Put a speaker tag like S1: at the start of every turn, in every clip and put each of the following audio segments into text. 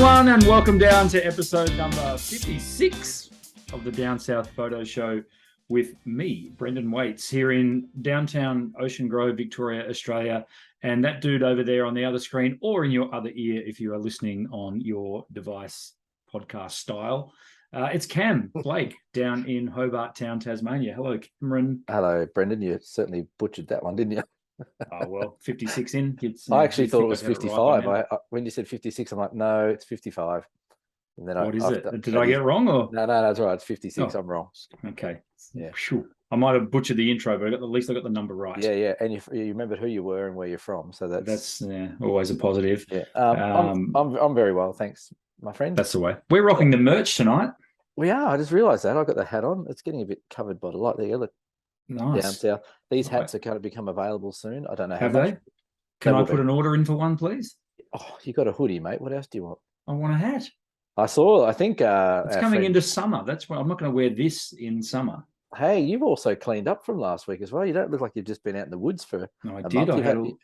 S1: everyone, and welcome down to episode number 56 of the Down South Photo Show with me, Brendan Waits, here in downtown Ocean Grove, Victoria, Australia, and that dude over there on the other screen or in your other ear if you are listening on your device podcast style. It's Cam Blake down in Hobart Town, Tasmania. Hello, Cameron.
S2: Hello, Brendan. You certainly butchered that one, didn't you?
S1: Oh, well, 56 in.
S2: I actually thought it was 55. When you said 56, I'm like, no, it's 55. And then
S1: what is it? Did I get it wrong? Or?
S2: No, that's right. It's 56. Oh, I'm wrong.
S1: Okay. Yeah. Sure. I might have butchered the intro, but at least I got the number right.
S2: Yeah. And you remembered who you were and where you're from. So that's
S1: always a positive.
S2: Yeah. I'm very well. Thanks, my friend.
S1: That's the way. We're rocking the merch tonight.
S2: We are. I just realized that. I've got the hat on. It's getting a bit covered by the light there. Look.
S1: Nice.
S2: Down south. These hats are going to become available soon. I don't know how
S1: Have
S2: much.
S1: They? Can I put an order in for one, please?
S2: Oh, you got a hoodie, mate. What else do you want?
S1: I want a hat.
S2: I think
S1: it's coming into summer. That's why I'm not going to wear this in summer.
S2: Hey, you've also cleaned up from last week as well. You don't look like you've just been out in the woods for
S1: No, I
S2: a
S1: did.
S2: month.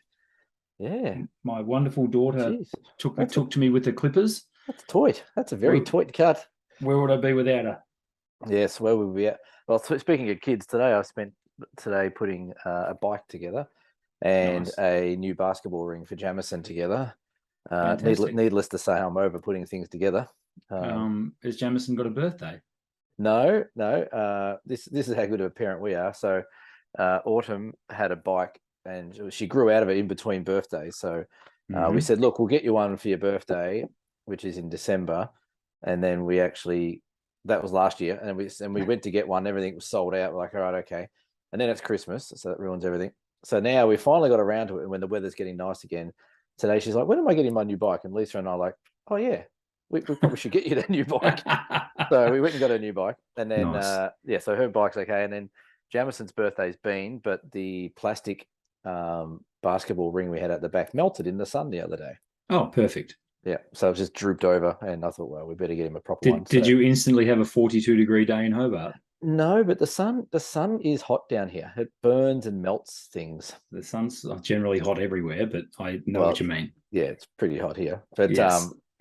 S1: Yeah. My wonderful daughter took to me with the clippers.
S2: That's a toy. That's a very toy cut.
S1: Where would I be without her?
S2: Yes, where would we be at? Well, speaking of kids, today I spent today putting a bike together and a new basketball ring for Jamison together. Needless to say, I'm over putting things together.
S1: Has Jamison got a birthday?
S2: No. This is how good of a parent we are. So Autumn had a bike and she grew out of it in between birthdays. So we said, look, we'll get you one for your birthday, which is in December. And then that was last year. And we went to get one. Everything was sold out. We're like, all right, okay. And then it's Christmas. So that ruins everything. So now we finally got around to it. And when the weather's getting nice again, today she's like, when am I getting my new bike? And Lisa and I are like, oh, yeah. We probably should get you that new bike. So we went and got a new bike. And then, so her bike's okay. And then Jamison's birthday's been, but the plastic basketball ring we had at the back melted in the sun the other day.
S1: Oh, perfect.
S2: Yeah. So it just drooped over. And I thought, well, we better get him a proper one.
S1: Did you instantly have a 42-degree day in Hobart?
S2: No, but the sun is hot down here. It burns and melts things.
S1: The sun's generally hot everywhere, but I know what you mean.
S2: Yeah, it's pretty hot here. But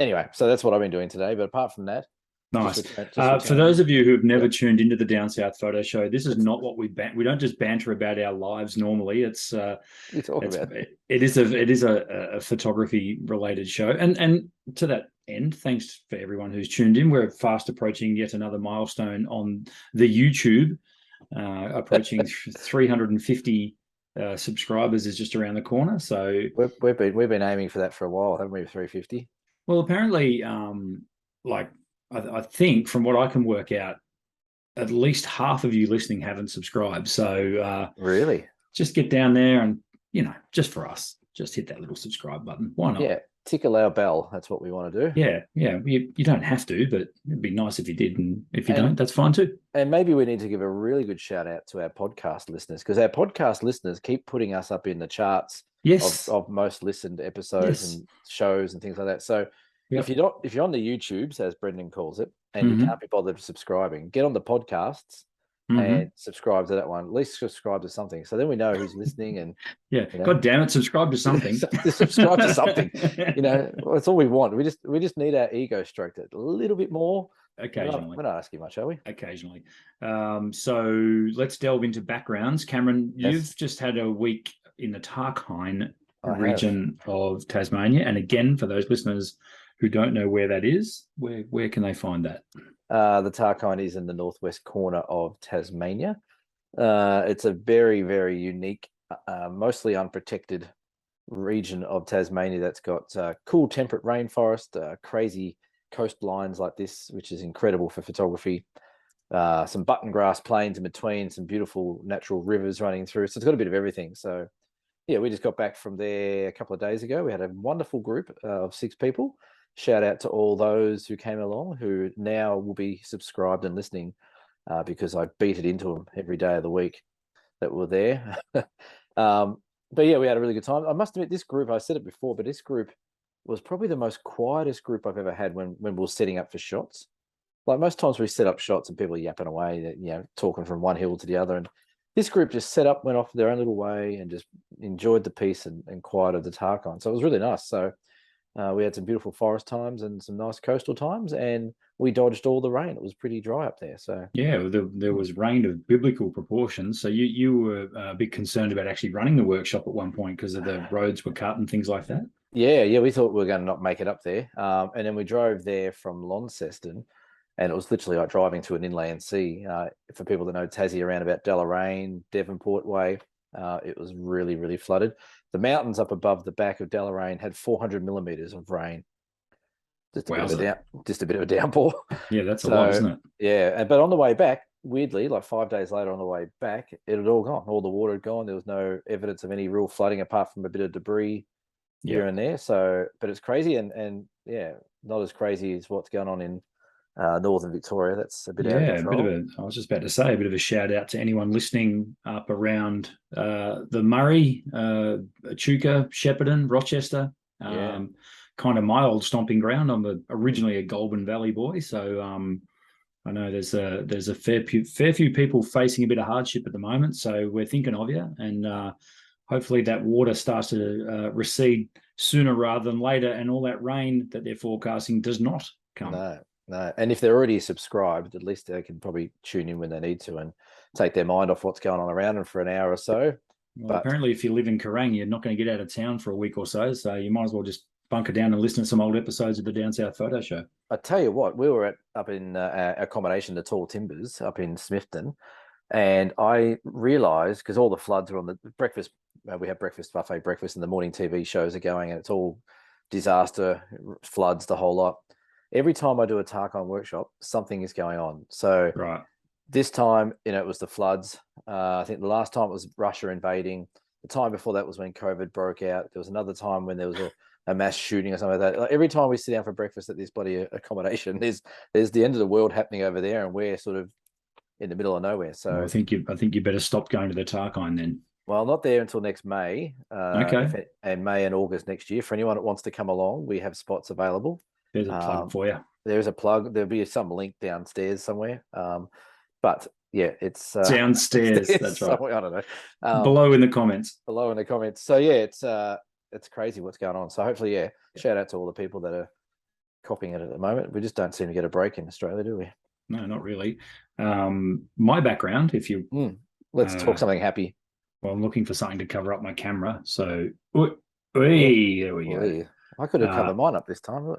S2: anyway, so that's what I've been doing today. But apart from that,
S1: nice. For those of you who have never tuned into the Down South Photo Show, this is not what we don't just banter about our lives normally. It is a photography related show, and to that end, thanks for everyone who's tuned in. We're fast approaching yet another milestone on the YouTube. Approaching 350 subscribers is just around the corner. So
S2: we've been aiming for that for a while, haven't we? 350.
S1: Well, apparently, I think from what I can work out, at least half of you listening haven't subscribed. So
S2: really,
S1: just get down there and just for us, just hit that little subscribe button. Why not?
S2: Yeah. Tickle our bell. That's what we want to do.
S1: Yeah. You don't have to, but it'd be nice if you did. And if you don't, that's fine too.
S2: And maybe we need to give a really good shout out to our podcast listeners, because our podcast listeners keep putting us up in the charts of most listened episodes and shows and things like that. So if you're on the YouTubes, as Brendan calls it, and you can't be bothered subscribing, get on the podcasts and subscribe to that one. At least subscribe to something, so then we know who's listening. And
S1: God damn it, subscribe to something.
S2: Subscribe to something. That's all we want. We just need our ego stroked a little bit more.
S1: Occasionally.
S2: We're not asking much, are we?
S1: Occasionally. So let's delve into backgrounds. Cameron, you've just had a week in the Tarkine region of Tasmania, and again, for those listeners who don't know where that is, where can they find that?
S2: The Tarkine is in the northwest corner of Tasmania. It's a very, very unique, mostly unprotected region of Tasmania that's got cool temperate rainforest, crazy coastlines like this, which is incredible for photography. Some button grass plains in between, some beautiful natural rivers running through. So it's got a bit of everything. So yeah, we just got back from there a couple of days ago. We had a wonderful group of 6 people. Shout out to all those who came along, who now will be subscribed and listening, because I beat it into them every day of the week that were there. But yeah, we had a really good time. I must admit, this group, I said it before, but this group was probably the most quietest group I've ever had when we were setting up for shots. Like most times we set up shots and people are yapping away, talking from one hill to the other. And this group just set up, went off their own little way and just enjoyed the peace and quiet of the Tarkine. So it was really nice. So We had some beautiful forest times and some nice coastal times, and we dodged all the rain. It was pretty dry up there. So
S1: yeah, there was rain of biblical proportions. So you were a bit concerned about actually running the workshop at one point because of the roads were cut and things like that.
S2: yeah, we thought we were going to not make it up there. And then we drove there from Launceston, and it was literally like driving to an inland sea. For people that know Tassie, around about Deloraine, Devonport way, it was really, really flooded. The mountains up above the back of Deloraine had 400 millimeters of rain. Just a bit of a downpour.
S1: Yeah, that's a lot, isn't it?
S2: Yeah, but on the way back, weirdly, like 5 days later on the way back, it had all gone. All the water had gone. There was no evidence of any real flooding apart from a bit of debris here and there. So, but it's crazy, and yeah, not as crazy as what's going on in northern Victoria. That's a bit out of control.
S1: I was just about to say, a bit of a shout out to anyone listening up around the Murray, Echuca, Shepparton, Rochester. Kind of my old stomping ground. I'm originally a Goulburn Valley boy, so I know there's a fair few people facing a bit of hardship at the moment. So we're thinking of you, and hopefully that water starts to recede sooner rather than later, and all that rain that they're forecasting does not come.
S2: No, and if they're already subscribed, at least they can probably tune in when they need to and take their mind off what's going on around them for an hour or so.
S1: Well, apparently, if you live in Kerrang, you're not going to get out of town for a week or so, so you might as well just bunker down and listen to some old episodes of the Down South Photo Show.
S2: I tell you what, we were up in our accommodation, the Tall Timbers, up in Smithton, and I realised, because all the floods are on the breakfast, we have buffet breakfast, and the morning TV shows are going, and it's all disaster, floods, the whole lot. Every time I do a Tarkine workshop, something is going on. So this time, it was the floods. I think the last time it was Russia invading. The time before that was when COVID broke out. There was another time when there was a mass shooting or something like that. Like, every time we sit down for breakfast at this bloody accommodation, there's the end of the world happening over there, and we're sort of in the middle of nowhere. So
S1: well, I think you better stop going to the Tarkine then.
S2: Well, not there until next May.
S1: Okay.
S2: And May and August next year. For anyone that wants to come along, we have spots available.
S1: There's a plug for you.
S2: There's a plug. There'll be some link downstairs somewhere. But yeah, it's
S1: downstairs. That's right.
S2: I don't know.
S1: Below in the comments.
S2: Below in the comments. So yeah, it's crazy what's going on. So hopefully, shout out to all the people that are copying it at the moment. We just don't seem to get a break in Australia, do we?
S1: No, not really. My background, if you
S2: let's talk something happy.
S1: Well, I'm looking for something to cover up my camera. So there we go.
S2: I could have covered mine up this time.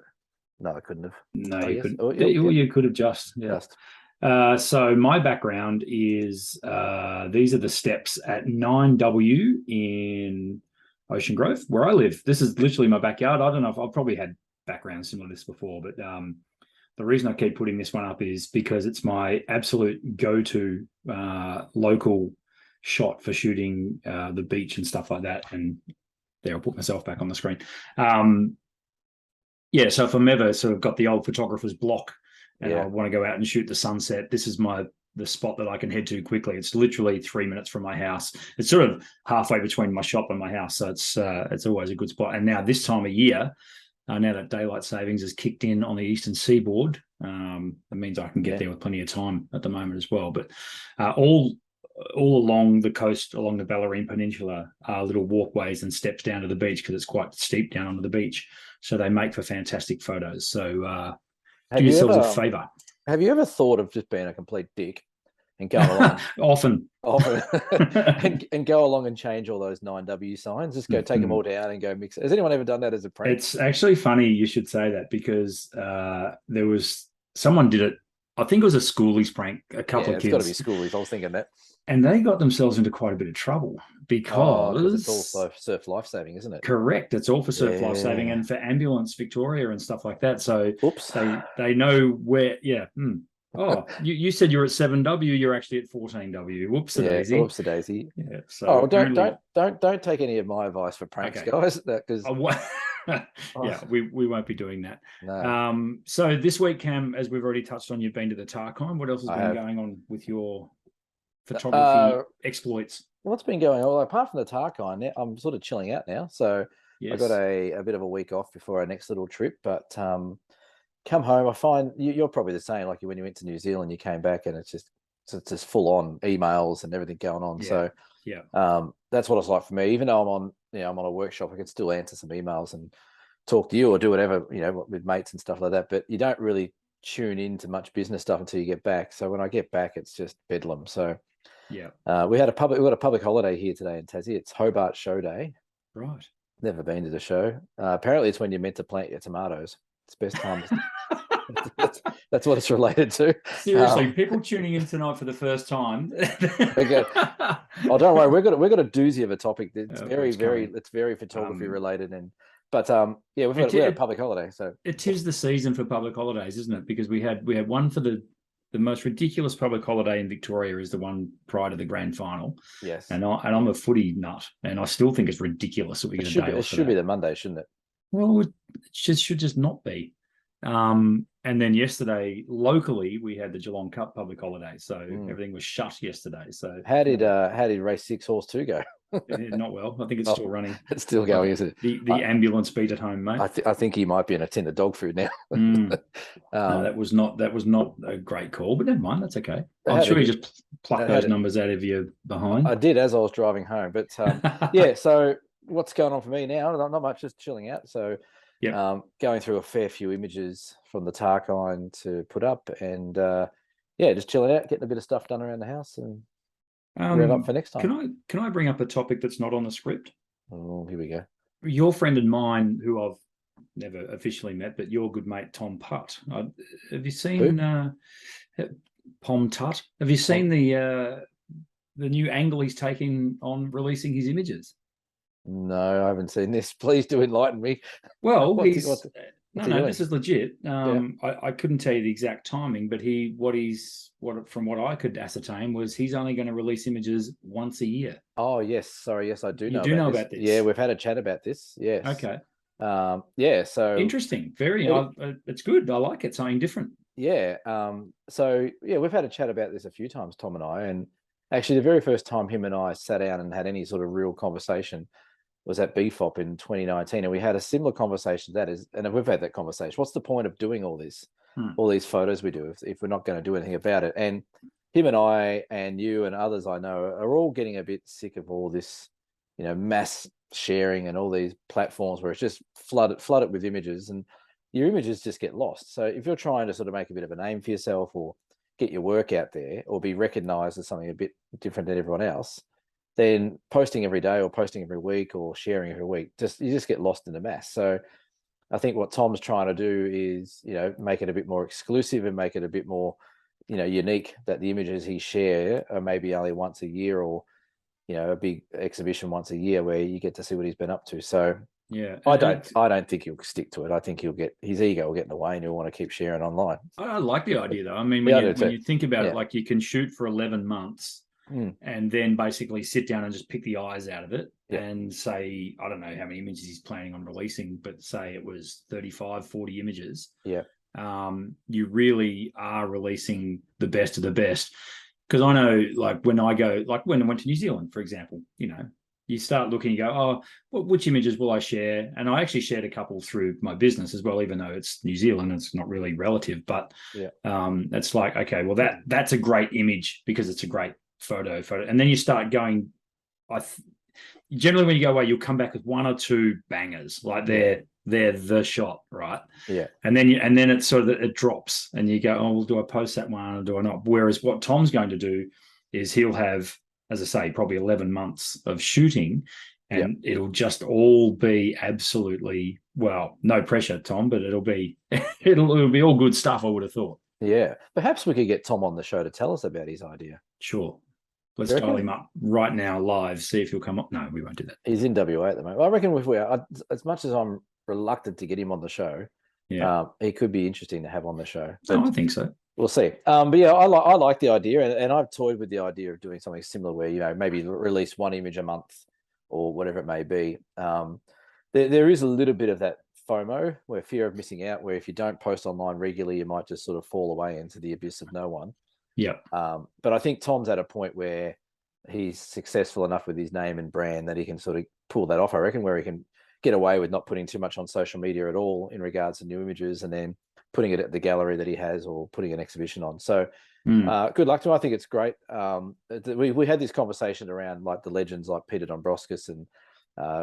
S2: No, I couldn't have.
S1: No, you couldn't. You could have just. So my background is these are the steps at 9W in Ocean Grove, where I live. This is literally my backyard. I don't know if I've probably had backgrounds similar to this before, but the reason I keep putting this one up is because it's my absolute go-to local shot for shooting the beach and stuff like that. And there, I'll put myself back on the screen. So if I'm ever sort of got the old photographer's block and I want to go out and shoot the sunset, this is the spot that I can head to quickly. It's literally 3 minutes from my house. It's sort of halfway between my shop and my house, so it's always a good spot. And now this time of year, now that daylight savings has kicked in on the eastern seaboard, that means I can get there with plenty of time at the moment as well. But all along the coast, along the Bellarine Peninsula, are little walkways and steps down to the beach because it's quite steep down onto the beach. So they make for fantastic photos. So do yourselves a favour.
S2: Have you ever thought of just being a complete dick and going along?
S1: Often.
S2: and go along and change all those 9W signs? Just go take them all down and go mix it. Has anyone ever done that as a prank?
S1: It's actually funny you should say that, because there was someone did it. I think it was a schoolies prank, a couple of kids.
S2: It's got to be schoolies. I was thinking that.
S1: And they got themselves into quite a bit of trouble because
S2: it's all surf lifesaving, isn't it?
S1: Correct. It's all for surf lifesaving and for Ambulance Victoria and stuff like that. So they know where. Oh, you said you're at 7W. You're actually at 14W. Whoops-a-daisy.
S2: Whoops-a-daisy.
S1: Yeah. So
S2: don't take any of my advice for pranks, guys. Because
S1: we won't be doing that.
S2: No.
S1: So this week, Cam, as we've already touched on, you've been to the Tarkine. What else has been going on with your photography exploits?
S2: What's been going on? Well, apart from the Tarkine, I'm sort of chilling out now. So I got a bit of a week off before our next little trip. But come home, I find you're probably the same. Like when you went to New Zealand, you came back and it's just full on emails and everything going on. So that's what it's like for me. Even though I'm on a workshop, I can still answer some emails and talk to you or do whatever, with mates and stuff like that. But you don't really tune into much business stuff until you get back. So when I get back, it's just bedlam. So
S1: yeah,
S2: we got a public holiday here today in Tassie. It's Hobart Show Day.
S1: right.
S2: Never been to the show. Apparently, it's when you're meant to plant your tomatoes. It's best time. That's what it's related to.
S1: Seriously, people tuning in tonight for the first time.
S2: Oh, don't worry, we've got a doozy of a topic. It's very photography related, but we've got a public holiday, so
S1: it is the season for public holidays, isn't it? Because we had one for the most ridiculous public holiday in Victoria is the one prior to the grand final.
S2: Yes,
S1: and I'm a footy nut, and I still think it's ridiculous that we get a day off.
S2: It should be the Monday, shouldn't it?
S1: Well, it should just not be. And then yesterday, locally, we had the Geelong Cup public holiday, so everything was shut yesterday. So
S2: how did race 6 horse 2 go?
S1: Not well. I think it's still running.
S2: It's still going, isn't
S1: it? The ambulance beat at home, mate.
S2: I think he might be in a tin of dog food now.
S1: No, that was not a great call, but never mind. That's okay. I'm sure you just plucked those numbers out of your behind.
S2: I did as I was driving home, but So what's going on for me now? Not much, just chilling out. So. Yep. Going through a fair few images from the Tarkine to put up, and just chilling out, getting a bit of stuff done around the house, and rev up for next time.
S1: Can I bring up a topic that's not on the script?
S2: Oh, here we go.
S1: Your friend and mine, who I've never officially met, but your good mate Tom Putt. Have you seen Pom Tut? Have you seen the new angle he's taking on releasing his images?
S2: No, I haven't seen this. Please do enlighten me.
S1: Well, this is legit. I couldn't tell you the exact timing, but from what I could ascertain was he's only going to release images once a year.
S2: Oh yes, sorry, yes, I do know.
S1: You do know about this?
S2: Yeah, we've had a chat about this. Yes.
S1: Okay.
S2: So
S1: interesting. It's good. I like it. Something different.
S2: Yeah. We've had a chat about this a few times, Tom and I, and actually the very first time him and I sat down and had any sort of real conversation was at BFOP in 2019, and we had a similar conversation. And we've had that conversation. What's the point of doing all this, all these photos we do if we're not going to do anything about it? And him and I and you and others I know are all getting a bit sick of all this, mass sharing and all these platforms where it's just flooded with images, and your images just get lost. So if you're trying to sort of make a bit of a name for yourself or get your work out there or be recognized as something a bit different than everyone else, then posting every day or posting every week or sharing every week, you just get lost in the mass. So I think what Tom's trying to do is, make it a bit more exclusive and make it a bit more, unique, that the images he share are maybe only once a year or, a big exhibition once a year where you get to see what he's been up to. So
S1: yeah,
S2: I don't think he'll stick to it. I think his ego will get in the way and he'll want to keep sharing online.
S1: I like the idea though. I mean, when you think about it, like you can shoot for 11 months and then basically sit down and just pick the eyes out of it and say, I don't know how many images he's planning on releasing, but say it was 35, 40 images.
S2: Yeah.
S1: You really are releasing the best of the best. Because I know, like when I went to New Zealand, for example, you start looking, you go, oh, which images will I share? And I actually shared a couple through my business as well, even though it's New Zealand, it's not really relative. But it's like, okay, well, that's a great image because it's a great photo. And then you start going, generally when you go away, you'll come back with one or two bangers, like they're the shot, right?
S2: Yeah.
S1: And then it's sort of, it drops and you go, oh, well, do I post that one or do I not? Whereas what Tom's going to do is he'll have, as I say, probably 11 months of shooting and it'll just all be absolutely, well, no pressure, Tom, but it'll be all good stuff, I would have thought.
S2: Yeah. Perhaps we could get Tom on the show to tell us about his idea.
S1: Sure. Let's dial him up right now live, see if he'll come up. No, we won't do that.
S2: He's in WA at the moment. I reckon if as much as I'm reluctant to get him on the show, he could be interesting to have on the show.
S1: I think so.
S2: We'll see. But yeah, I like the idea, and I've toyed with the idea of doing something similar where, maybe release one image a month or whatever it may be. There is a little bit of that FOMO, where fear of missing out, where if you don't post online regularly, you might just sort of fall away into the abyss of no one.
S1: Yeah.
S2: But I think Tom's at a point where he's successful enough with his name and brand that he can sort of pull that off, I reckon, where he can get away with not putting too much on social media at all in regards to new images and then putting it at the gallery that he has or putting an exhibition on. So good luck to him. I think it's great. We had this conversation around like the legends like Peter Dombrovskis and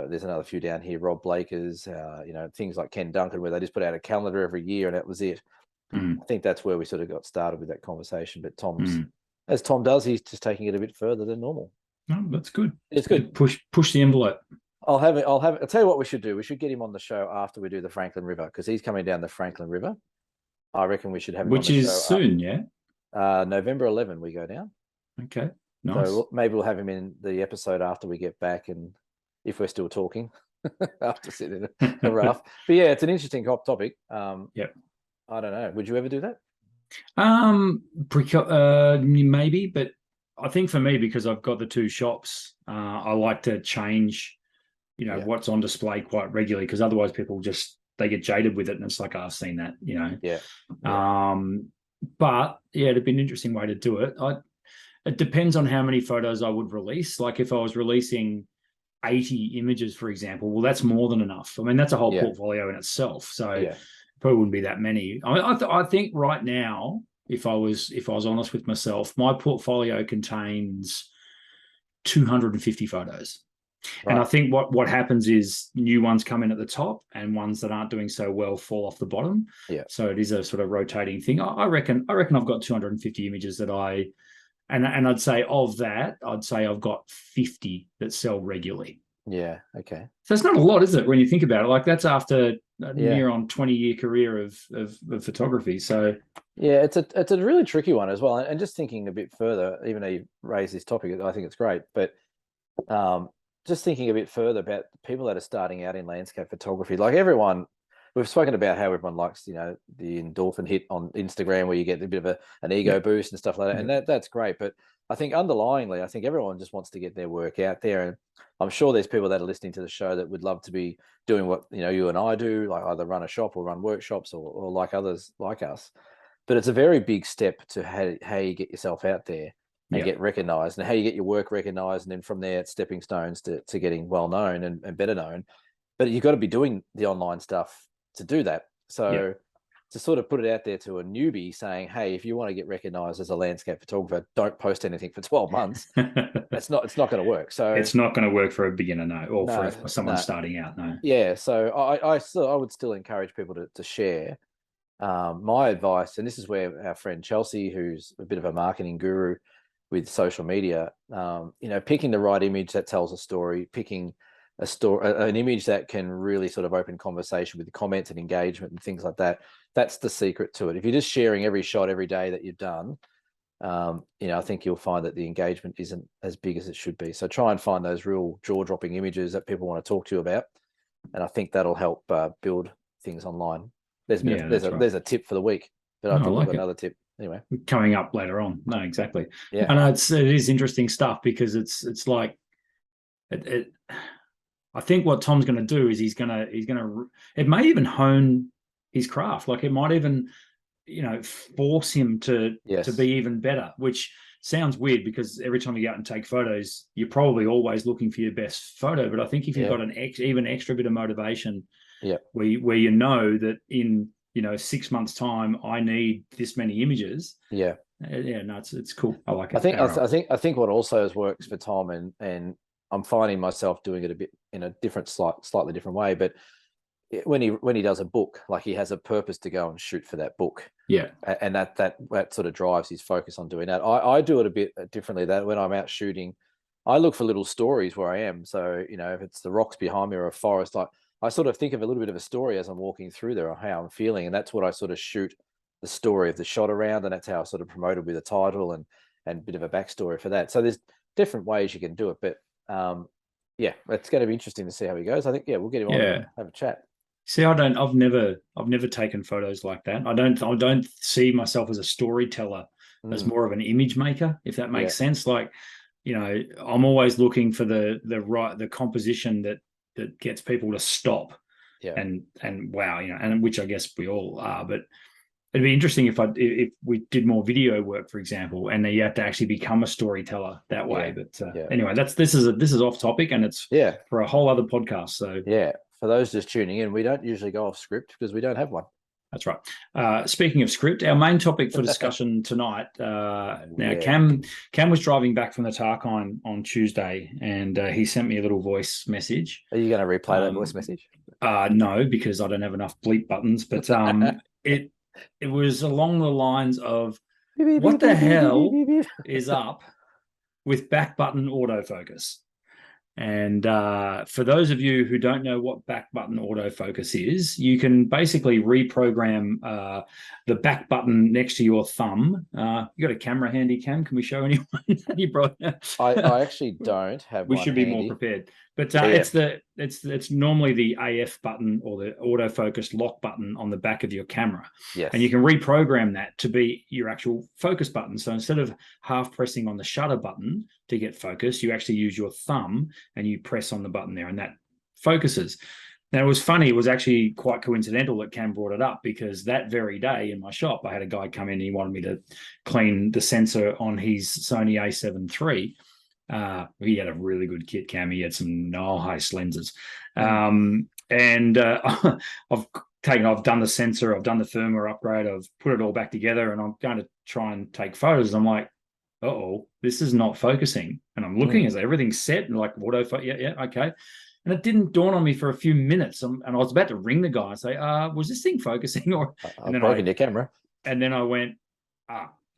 S2: There's another few down here, Rob Blakers, things like Ken Duncan, where they just put out a calendar every year and that was it. I think that's where we sort of got started with that conversation. But as Tom does, he's just taking it a bit further than normal.
S1: Oh, that's good.
S2: It's good.
S1: Push the envelope.
S2: I'll tell you what we should do. We should get him on the show after we do the Franklin River, because he's coming down the Franklin River. I reckon we should have him on the show.
S1: Which is soon, yeah?
S2: November 11, we go down.
S1: Okay, nice.
S2: So maybe we'll have him in the episode after we get back, and if we're still talking after sitting in a rough. But yeah, it's an interesting topic.
S1: Yep.
S2: I don't know. Would you ever do that?
S1: Maybe, but I think for me, because I've got the two shops, I like to change, what's on display quite regularly, because otherwise people they get jaded with it, and it's like, I've seen that,
S2: Yeah.
S1: But yeah, it'd be an interesting way to do it. It depends on how many photos I would release. Like if I was releasing 80 images, for example, well, that's more than enough. I mean, that's a whole portfolio in itself. So probably wouldn't be that many. I think right now, if I was honest with myself, my portfolio contains 250 photos. Right. And I think what happens is new ones come in at the top, and ones that aren't doing so well fall off the bottom.
S2: Yeah.
S1: So it is a sort of rotating thing. I reckon I've got 250 images that and I'd say of that, I've got 50 that sell regularly.
S2: Yeah. Okay.
S1: So it's not a lot, is it, when you think about it? Like that's after a near on 20-year career of photography. So
S2: yeah, it's a really tricky one as well. And just thinking a bit further, even though you raised this topic, I think it's great. But just thinking a bit further about people that are starting out in landscape photography, like everyone, we've spoken about how everyone likes, the endorphin hit on Instagram where you get a bit of an ego boost and stuff like that. And that's great. But I think underlyingly, I think everyone just wants to get their work out there. And I'm sure there's people that are listening to the show that would love to be doing what, you and I do, like either run a shop or run workshops or like others like us. But it's a very big step to how you get yourself out there and get recognized, and how you get your work recognized. And then from there, it's stepping stones to getting well known and better known. But you've got to be doing the online stuff to do that. So to sort of put it out there to a newbie saying, hey, if you want to get recognized as a landscape photographer, don't post anything for 12 months. It's not going to work. So it's
S1: not going to work for a beginner, no, or for someone starting out, no.
S2: Yeah. So I would still encourage people to share. My advice, and this is where our friend Chelsea, who's a bit of a marketing guru with social media, picking the right image that tells a story, picking an image that can really sort of open conversation with the comments and engagement and things like that. That's the secret to it. If you're just sharing every shot every day that you've done, I think you'll find that the engagement isn't as big as it should be. So try and find those real jaw-dropping images that people want to talk to you about, and I think that'll help build things online. There's a tip for the week, but I think we've got another tip anyway
S1: coming up later on. No, exactly.
S2: Yeah,
S1: and it is interesting stuff, because it's like it. I think what Tom's going to do is he's going to it may even hone his craft. Like it might even, force him to be even better, which sounds weird, because every time you go out and take photos, you're probably always looking for your best photo. But I think if you've got an even extra bit of motivation, where you know that in 6 months' time I need this many images. No, it's cool. I like it.
S2: I think what also works for Tom, and I'm finding myself doing it a bit in a slightly different way, but when he does a book, like he has a purpose to go and shoot for that book.
S1: Yeah.
S2: And that sort of drives his focus on doing that. I do it a bit differently. That when I'm out shooting, I look for little stories where I am. So, if it's the rocks behind me or a forest, I sort of think of a little bit of a story as I'm walking through there, or how I'm feeling. And that's what I sort of shoot the story of the shot around. And that's how I sort of promote it with a title and a bit of a backstory for that. So there's different ways you can do it, but it's going to be interesting to see how he goes. I think we'll get him on and have a chat.
S1: See, I've never taken photos like that. I don't see myself as a storyteller, as more of an image maker, if that makes sense. Like, I'm always looking for the composition that gets people to stop and wow, and which I guess we all are. But it'd be interesting if we did more video work, for example, and you have to actually become a storyteller that way. But anyway, this is off topic, and it's for a whole other podcast. So
S2: for those just tuning in, we don't usually go off script because we don't have one.
S1: That's right. Speaking of script, our main topic for discussion tonight. Now, Cam was driving back from the Tarkine on Tuesday, and he sent me a little voice message.
S2: Are you going to replay that voice message?
S1: No, because I don't have enough bleep buttons. But it was along the lines of, what the hell is up with back button autofocus? And for those of you who don't know what back button autofocus is, you can basically reprogram the back button next to your thumb. You got a camera handy, Cam? Can we show anyone? You brought.
S2: I actually don't have.
S1: We should be more prepared. But it's normally the AF button or the autofocus lock button on the back of your camera.
S2: Yes.
S1: And you can reprogram that to be your actual focus button. So instead of half pressing on the shutter button to get focus, you actually use your thumb and you press on the button there, and that focuses. Now, it was funny. It was actually quite coincidental that Cam brought it up, because that very day in my shop, I had a guy come in and he wanted me to clean the sensor on his Sony A7 III. He had a really good kit, Cam. He had some nice lenses. And I've done the sensor, I've done the firmware upgrade, I've put it all back together, and I'm going to try and take photos. I'm like, uh-oh, this is not focusing. And I'm looking, is everything set? And like, yeah, okay. And it didn't dawn on me for a few minutes. And I was about to ring the guy and say, was this thing focusing?
S2: I've broken your camera.
S1: And then I went,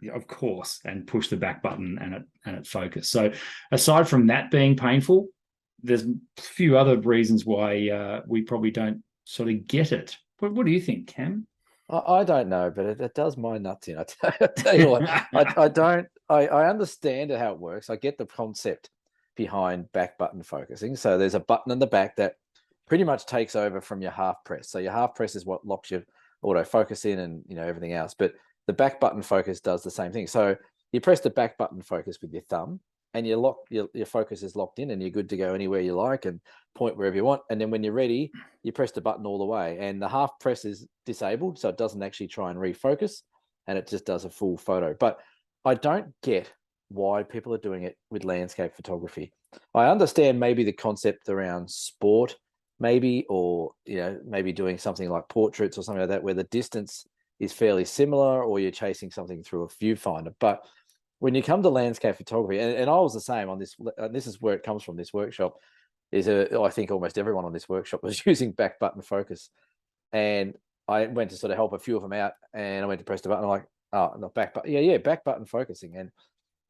S1: yeah, of course, and push the back button, and it focused. So aside from that being painful, there's a few other reasons why we probably don't sort of get it. What do you think, Cam?
S2: I don't know, but it does my nuts in. I tell you what, I understand how it works. I get the concept behind back button focusing. So there's a button in the back that pretty much takes over from your half press. So your half press is what locks your autofocus in, and everything else. But the back button focus does the same thing. So you press the back button focus with your thumb, and your focus is locked in, and you're good to go anywhere you like and point wherever you want. And then when you're ready, you press the button all the way, and the half press is disabled, so it doesn't actually try and refocus, and it just does a full photo. But I don't get why people are doing it with landscape photography. I understand maybe the concept around sport, maybe, or maybe doing something like portraits or something like that, where the distance is fairly similar, or you're chasing something through a viewfinder. But when you come to landscape photography, and I was the same on this, this is where it comes from, this workshop, I think almost everyone on this workshop was using back button focus. And I went to sort of help a few of them out, and I went to press the button. I'm like, oh, not back button. Yeah, back button focusing. And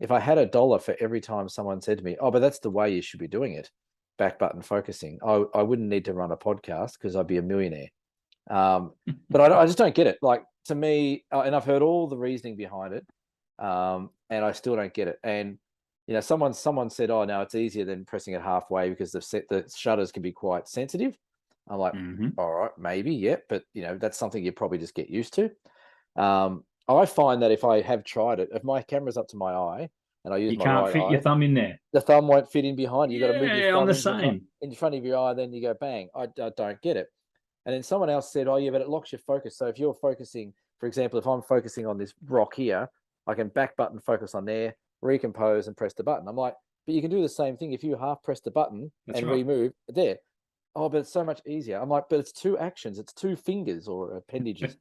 S2: if I had $1 for every time someone said to me, oh, but that's the way you should be doing it, back button focusing, I wouldn't need to run a podcast, because I'd be a millionaire. But I just don't get it. Like, to me, and I've heard all the reasoning behind it, and I still don't get it. And someone said, oh, no, it's easier than pressing it halfway, because the shutters can be quite sensitive. I'm like, all right, maybe, yeah, but that's something you probably just get used to. I find that if I have tried it, if my camera's up to my eye and I use my right eye, you
S1: can't fit your thumb in there.
S2: The thumb won't fit in behind. You got to move your thumb
S1: I'm the same.
S2: In front of your eye, then you go bang. I don't get it. And then someone else said, oh, yeah, but it locks your focus. So if you're focusing, for example, if I'm focusing on this rock here, I can back button focus on there, recompose, and press the button. I'm like, but you can do the same thing if you half press the button remove there. Oh, but it's so much easier. I'm like, but it's 2 actions. It's 2 fingers or appendages.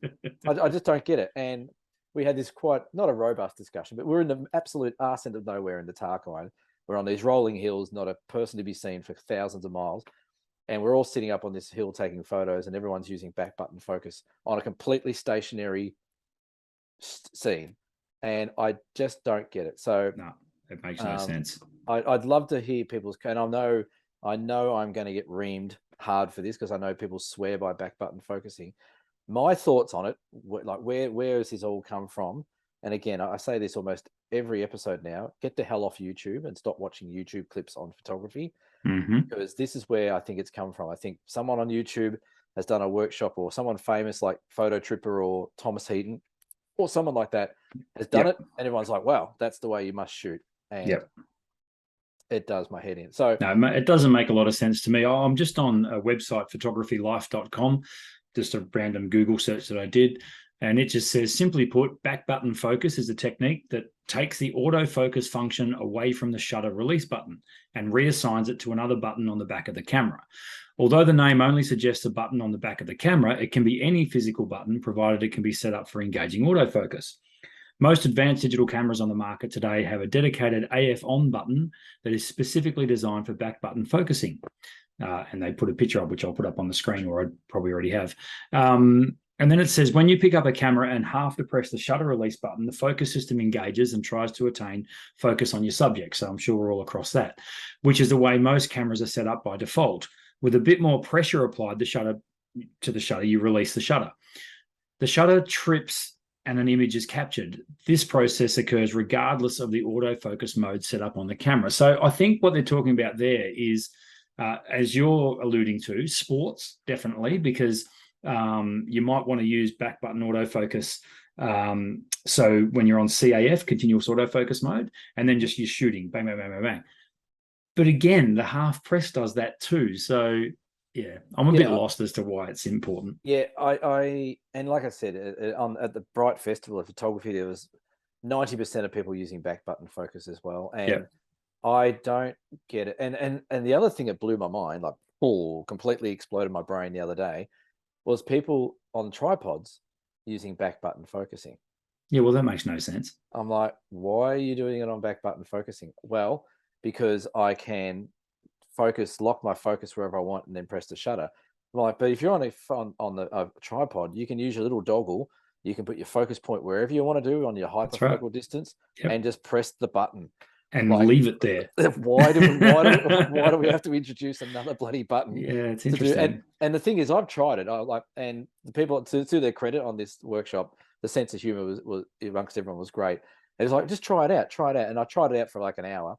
S2: I just don't get it. And we had this quite, not a robust discussion, but we're in the absolute arse end of nowhere in the Tarkine. We're on these rolling hills, not a person to be seen for thousands of miles. And we're all sitting up on this hill taking photos, and everyone's using back button focus on a completely stationary scene. And I just don't get it. So
S1: no, it makes no sense.
S2: I'd love to hear people's, and I know I'm going to get reamed hard for this, because I know people swear by back button focusing. My thoughts on it, like where has this all come from? And again, I say this almost every episode now, get the hell off YouTube and stop watching YouTube clips on photography, because this is where I think it's come from. I think someone on YouTube has done a workshop, or someone famous like Photo Tripper or Thomas Heaton or someone like that has done it, and everyone's like, wow, that's the way you must shoot. And it does my head in. So
S1: no, it doesn't make a lot of sense to me. I'm just on a website, photographylife.com, just a random Google search that I did. And it just says, simply put, back button focus is a technique that takes the autofocus function away from the shutter release button and reassigns it to another button on the back of the camera. Although the name only suggests a button on the back of the camera, it can be any physical button, provided it can be set up for engaging autofocus. Most advanced digital cameras on the market today have a dedicated AF on button that is specifically designed for back button focusing. And they put a picture up, which I'll put up on the screen, or I probably already have. And then it says, when you pick up a camera and half depress the shutter release button, the focus system engages and tries to attain focus on your subject. So I'm sure we're all across that, which is the way most cameras are set up by default. With a bit more pressure applied to the shutter, you release the shutter. The shutter trips and an image is captured. This process occurs regardless of the autofocus mode set up on the camera. So I think what they're talking about there is, as you're alluding to, sports, definitely, because you might want to use back button autofocus. So when you're on CAF, continuous autofocus mode, and then just you're shooting, bang, bang, bang, bang, bang. But again, the half press does that too. So yeah, I'm a bit lost as to why it's important.
S2: Yeah, and like I said, at the Bright Festival of Photography, there was 90% of people using back button focus as well. And I don't get it. And the other thing that blew my mind, like completely exploded my brain the other day, was people on tripods using back button focusing.
S1: Yeah, well, that makes no sense.
S2: I'm like, why are you doing it on back button focusing? Well, because I can lock my focus wherever I want and then press the shutter. I'm like, but if you're on a tripod, you can use your little doggle. You can put your focus point wherever you want to do on your hyperfocal distance and just press the button.
S1: And leave it there.
S2: Why do we have to introduce another bloody button?
S1: Yeah, it's interesting.
S2: And the thing is, I've tried it. And the people, to their credit on this workshop, the sense of humor was amongst everyone was great. It was like, just try it out. And I tried it out for like an hour.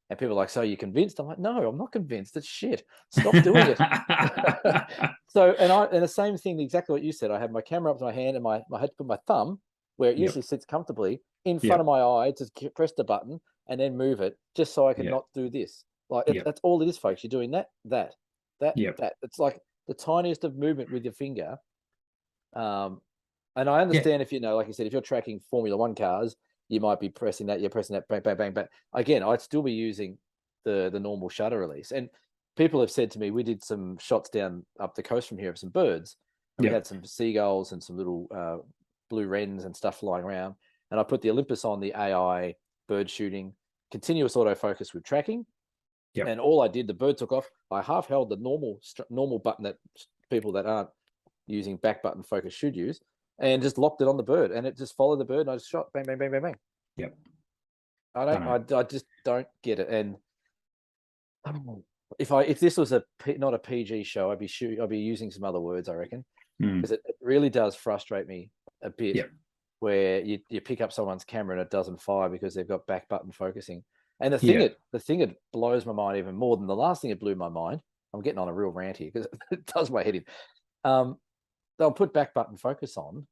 S2: And people are like, so you convinced? I'm like, no, I'm not convinced. It's shit. Stop doing it. So, and the same thing, exactly what you said. I had my camera up to my hand, and I had to put my thumb where it usually sits comfortably in front of my eye to press the button and then move it, just so I can not do this. Like that's all it is, folks. You're doing that. It's like the tiniest of movement with your finger. And I understand if like you said, if you're tracking Formula One cars, you might be pressing that, you're pressing that, bang, bang, bang. But again, I'd still be using the normal shutter release. And people have said to me, we did some shots down up the coast from here of some birds. And we had some seagulls and some little blue wrens and stuff flying around. And I put the Olympus on, the AI bird shooting, continuous autofocus with tracking. And all I did, the bird took off. I half held the normal button that people that aren't using back button focus should use, and just locked it on the bird, and it just followed the bird, and I just shot, bang, bang, bang, bang, bang.
S1: Yep.
S2: I just don't get it. And if this was not a PG show, I'd be using some other words, I reckon, because it really does frustrate me a bit. Where you pick up someone's camera and it doesn't fire because they've got back button focusing. And the thing that blows my mind even more than the last thing that blew my mind, I'm getting on a real rant here because it does my head in. They'll put back button focus on,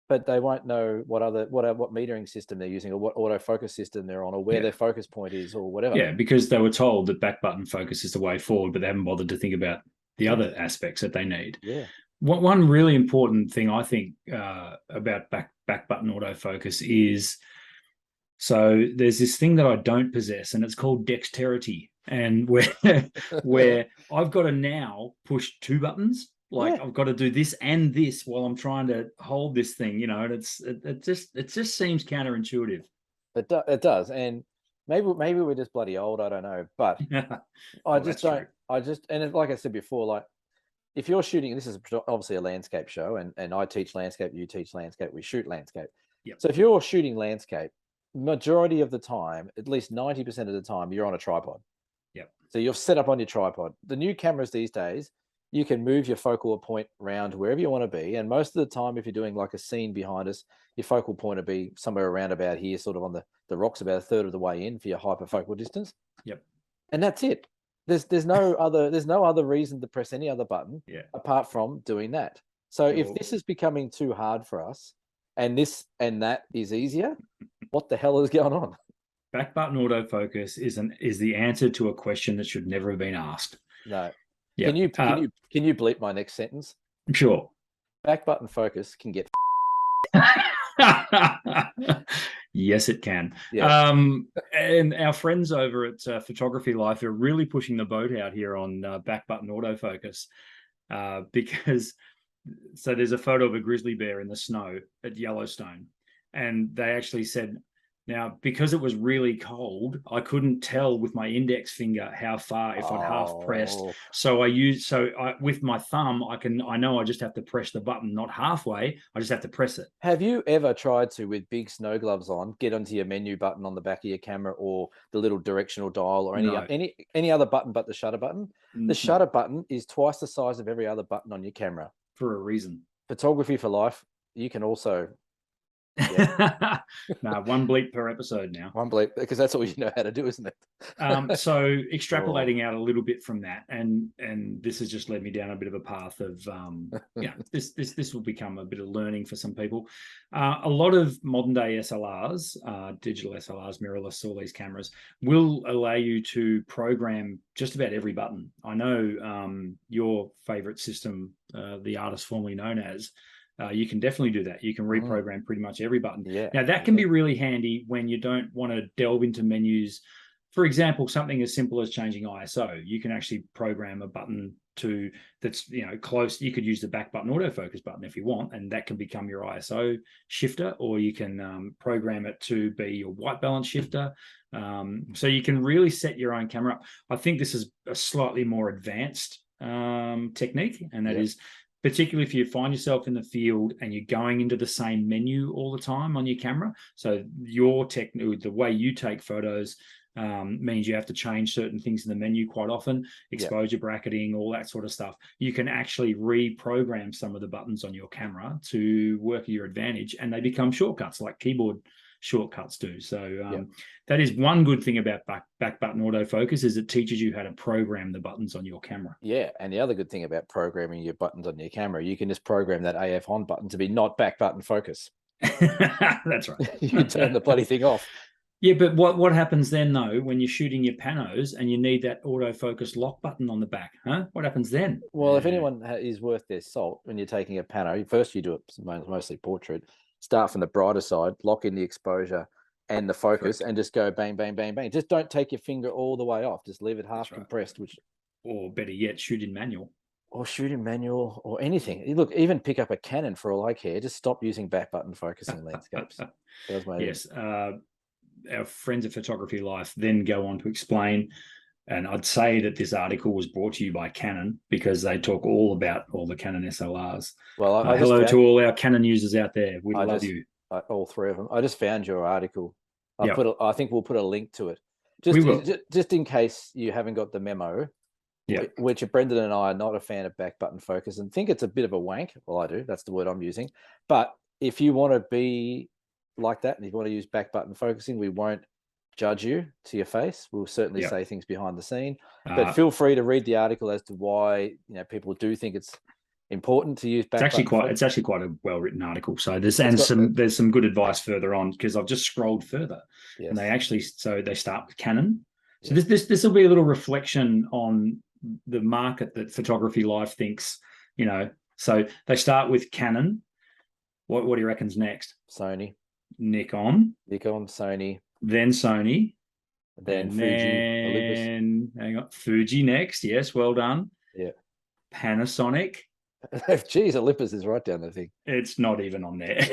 S2: but they won't know what metering system they're using, or what autofocus system they're on, or where their focus point is, or whatever.
S1: Yeah, because they were told that back button focus is the way forward, but they haven't bothered to think about the other aspects that they need.
S2: Yeah.
S1: One really important thing I think about back button autofocus is, so there's this thing that I don't possess, and it's called dexterity, and where I've got to now push two buttons. Like I've got to do this and this while I'm trying to hold this thing, and it just seems counterintuitive.
S2: It does, and maybe we're just bloody old. I don't know, but I just don't. And like I said before, like if you're shooting, this is obviously a landscape show, and I teach landscape, you teach landscape, we shoot landscape. So if you're shooting landscape, majority of the time, at least 90% of the time, you're on a tripod. So you're set up on your tripod. The new cameras these days, you can move your focal point around wherever you want to be. And most of the time, if you're doing like a scene behind us, your focal point will be somewhere around about here, sort of on the rocks, about a third of the way in for your hyperfocal distance. And that's it. There's no other reason to press any other button apart from doing that. So if this is becoming too hard for us, and this and that is easier, what the hell is going on?
S1: Back button autofocus is the answer to a question that should never have been asked.
S2: No. Can you bleep my next sentence?
S1: Sure.
S2: Back button focus can get
S1: Yes, it can.
S2: Yeah.
S1: And our friends over at Photography Life are really pushing the boat out here on back button autofocus because so there's a photo of a grizzly bear in the snow at Yellowstone, and they actually said, now because it was really cold, I couldn't tell with my index finger how far if I'd half pressed. So with my thumb, I know I just have to press the button, not halfway. I just have to press it.
S2: Have you ever tried to, with big snow gloves on, get onto your menu button on the back of your camera or the little directional dial or any other button but the shutter button? The shutter button is twice the size of every other button on your camera.
S1: For a reason.
S2: Photography for Life, you can also...
S1: Yeah. No, one bleep per episode now.
S2: One bleep, because that's all you know how to do, isn't it?
S1: So extrapolating out a little bit from that, and this has just led me down a bit of a path of this will become a bit of learning for some people. A lot of modern day SLRs, digital SLRs, mirrorless, all these cameras will allow you to program just about every button. I know your favorite system, the artist formerly known as, you can definitely do that. You can reprogram pretty much every button.
S2: Yeah.
S1: Now, that can be really handy when you don't want to delve into menus. For example, something as simple as changing ISO. You can actually program a button that's close. You could use the back button autofocus button if you want, and that can become your ISO shifter, or you can program it to be your white balance shifter. So you can really set your own camera up. I think this is a slightly more advanced technique, and that is particularly if you find yourself in the field and you're going into the same menu all the time on your camera. So the way you take photos means you have to change certain things in the menu quite often, exposure bracketing, all that sort of stuff. You can actually reprogram some of the buttons on your camera to work at your advantage, and they become shortcuts like keyboard shortcuts do. So that is one good thing about back button autofocus, is it teaches you how to program the buttons on your camera.
S2: Yeah, and the other good thing about programming your buttons on your camera, you can just program that AF on button to be not back button focus.
S1: That's right.
S2: You can turn the bloody thing off.
S1: Yeah, but what happens then, though, when you're shooting your panos and you need that autofocus lock button on the back? What happens then?
S2: Well, if anyone is worth their salt, when you're taking a pano, first you do it mostly portrait, start from the brighter side, lock in the exposure and the focus, and just go bang, bang, bang, bang. Just don't take your finger all the way off. Just leave it half compressed.
S1: Or better yet, shoot in manual.
S2: Or shoot in manual, or anything. Look, even pick up a Canon for all I care. Just stop using back button focusing landscapes.
S1: Yes. Our friends at Photography Life then go on to explain, and I'd say that this article was brought to you by Canon, because they talk all about all the Canon SLRs. Well, hello to all our Canon users out there. We love you.
S2: All three of them. I just found your article. I think we'll put a link to it. Just in case you haven't got the memo. Yeah. Which Brendan and I are not a fan of back button focus and think it's a bit of a wank. Well, I do. That's the word I'm using. But if you want to be like that, and if you want to use back button focusing, we won't judge you to your face. We'll certainly say things behind the scene, but feel free to read the article as to why people do think it's important to use back.
S1: It's actually quite a well-written article. So there's some good advice further on, because I've just scrolled further, and they start with Canon. So this will be a little reflection on the market that Photography Life thinks. So they start with Canon. What do you reckon's next?
S2: Sony.
S1: Nikon,
S2: Sony,
S1: then Sony,
S2: then Fuji, Olympus.
S1: Hang on, Fuji next. Yes, well done.
S2: Yeah.
S1: Panasonic.
S2: Geez, Olympus is right down the thing.
S1: It's not even on there.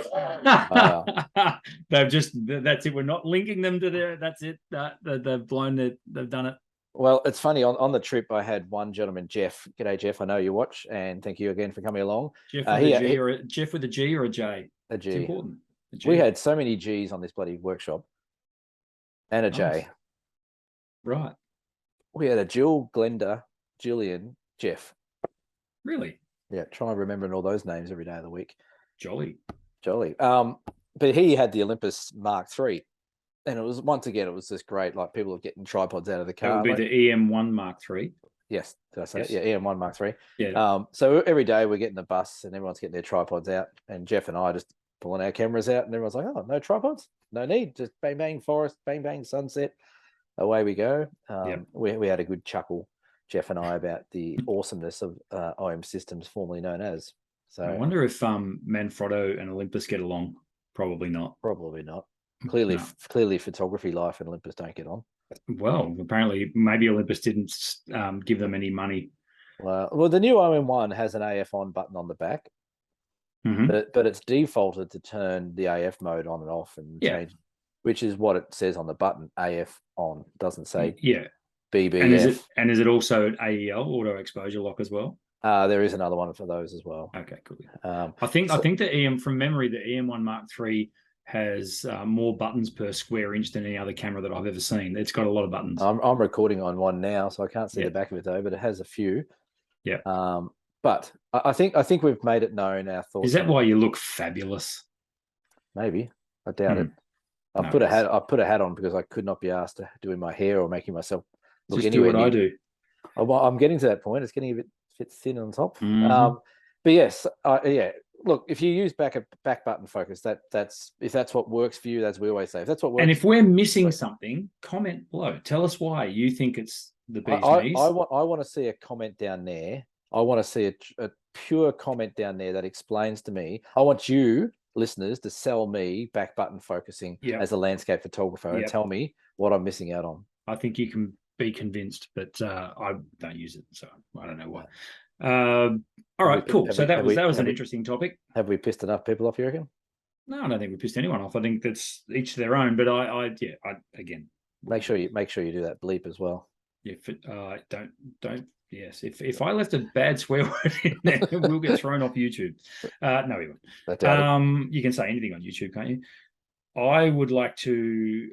S1: That's it. We're not linking them to there. That's it. They've blown it. They've done it.
S2: Well, it's funny. On the trip, I had one gentleman, Jeff. G'day, Jeff. I know you watch, and thank you again for coming along.
S1: Jeff with a G or a J?
S2: A G.
S1: It's important.
S2: We had so many G's on this bloody workshop, and a J.
S1: Right. We
S2: had a Jill, Glenda, Jillian, Jeff.
S1: Really?
S2: Yeah. Try remembering all those names every day of the week.
S1: Jolly.
S2: But he had the Olympus Mark III, and it was just great. Like, people are getting tripods out of the car.
S1: That would be the EM1 Mark III.
S2: Yes, did I say it? Yeah, EM1 Mark III.
S1: Yeah.
S2: So every day we're getting the bus, and everyone's getting their tripods out, and Jeff and I just pulling our cameras out, and everyone's like, "Oh, no tripods, no need, just bang bang forest, bang bang sunset, away we go." We had a good chuckle, Jeff and I, about the awesomeness of OM Systems, formerly known as So
S1: I wonder if Manfrotto and Olympus get along. Probably not.
S2: Probably not. Clearly,
S1: No.
S2: clearly, photography life and Olympus don't get on.
S1: Well, apparently, maybe Olympus didn't give them any money.
S2: Well, the new OM1 has an AF on button on the back, but it's defaulted to turn the AF mode on and off and change, which is what it says on the button. AF on, doesn't say BBF.
S1: And is it also an AEL, auto exposure lock, as well?
S2: There is another one for those as well.
S1: Okay, cool. I think the from memory, the EM1 Mark III has more buttons per square inch than any other camera that I've ever seen. It's got a lot of buttons.
S2: I'm recording on one now, so I can't see the back of it though, but it has a few.
S1: Yeah.
S2: But I think we've made it known our thoughts.
S1: Is that why you look fabulous?
S2: Maybe. I doubt it. I put a hat on because I could not be asked to doing my hair or making myself look
S1: just do what I do.
S2: I'm getting to that point. It's getting a bit thin on top. But yes, look, if you use back button focus, that's if that's what works for you, as we always say, if that's what works.
S1: And if we're missing something, comment below. Tell us why you think it's the bee's knees.
S2: I want to see a comment down there. I want to see a pure comment down there that explains to me. I want you listeners to sell me back button focusing as a landscape photographer and tell me what I'm missing out on.
S1: I think you can be convinced, but I don't use it, so I don't know why. All right, cool. So that was an interesting topic.
S2: Have we pissed enough people off, you reckon?
S1: No, I don't think we pissed anyone off. I think that's each their own. But I again,
S2: make sure you do that bleep as well.
S1: Yeah, don't. Yes, if I left a bad swear word in there, we'll get thrown off YouTube. No, we won't. You can say anything on YouTube, can't you? I would like to.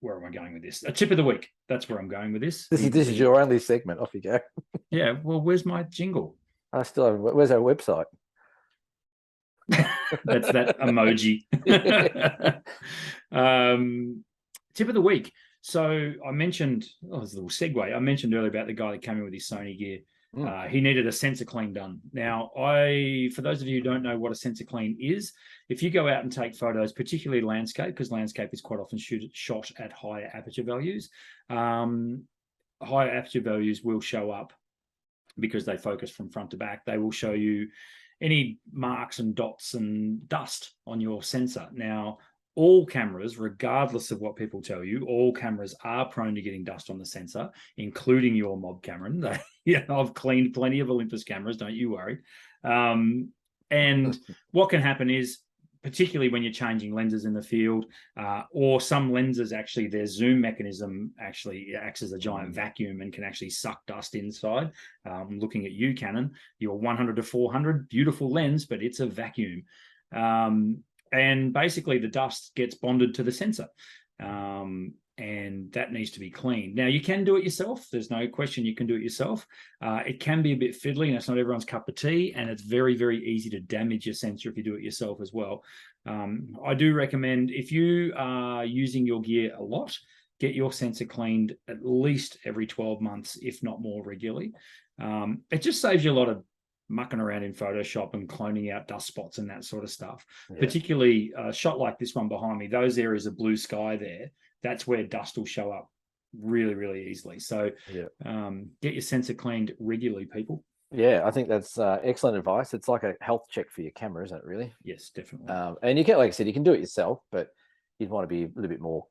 S1: Where am I going with this? A tip of the week. That's where I'm going with this.
S2: This is your only segment. Off you go.
S1: Yeah. Well, where's my jingle?
S2: I still have. Where's our website?
S1: That's that emoji. Tip of the week. So I mentioned, as a little segue, I mentioned earlier about the guy that came in with his Sony gear. He needed a sensor clean done. Now, for those of you who don't know what a sensor clean is, if you go out and take photos, particularly landscape, because landscape is quite often shot at higher aperture values, higher aperture values will show up because they focus from front to back. They will show you any marks and dots and dust on your sensor. Now, all cameras, regardless of what people tell you, all cameras are prone to getting dust on the sensor, including your Mob Cameron. I've cleaned plenty of Olympus cameras, don't you worry. And what can happen is, particularly when you're changing lenses in the field, or some lenses, actually, their zoom mechanism actually acts as a giant vacuum and can actually suck dust inside. Looking at you, Canon, your 100 to 400, beautiful lens, but it's a vacuum. And basically the dust gets bonded to the sensor, and that needs to be cleaned. Now, you can do it yourself. There's no question you can do it yourself. It can be a bit fiddly, and it's not everyone's cup of tea, and it's very, very easy to damage your sensor if you do it yourself as well. I do recommend, if you are using your gear a lot, get your sensor cleaned at least every 12 months, if not more regularly. It just saves you a lot of mucking around in Photoshop and cloning out dust spots and that sort of stuff. Particularly a shot like this one behind me, those areas of blue sky there, that's where dust will show up really, really easily. So get your sensor cleaned regularly, people.
S2: Yeah, I think that's excellent advice. It's like a health check for your camera, isn't it, really?
S1: Yes, definitely.
S2: And you can, like I said, you can do it yourself, but you'd want to be a little bit more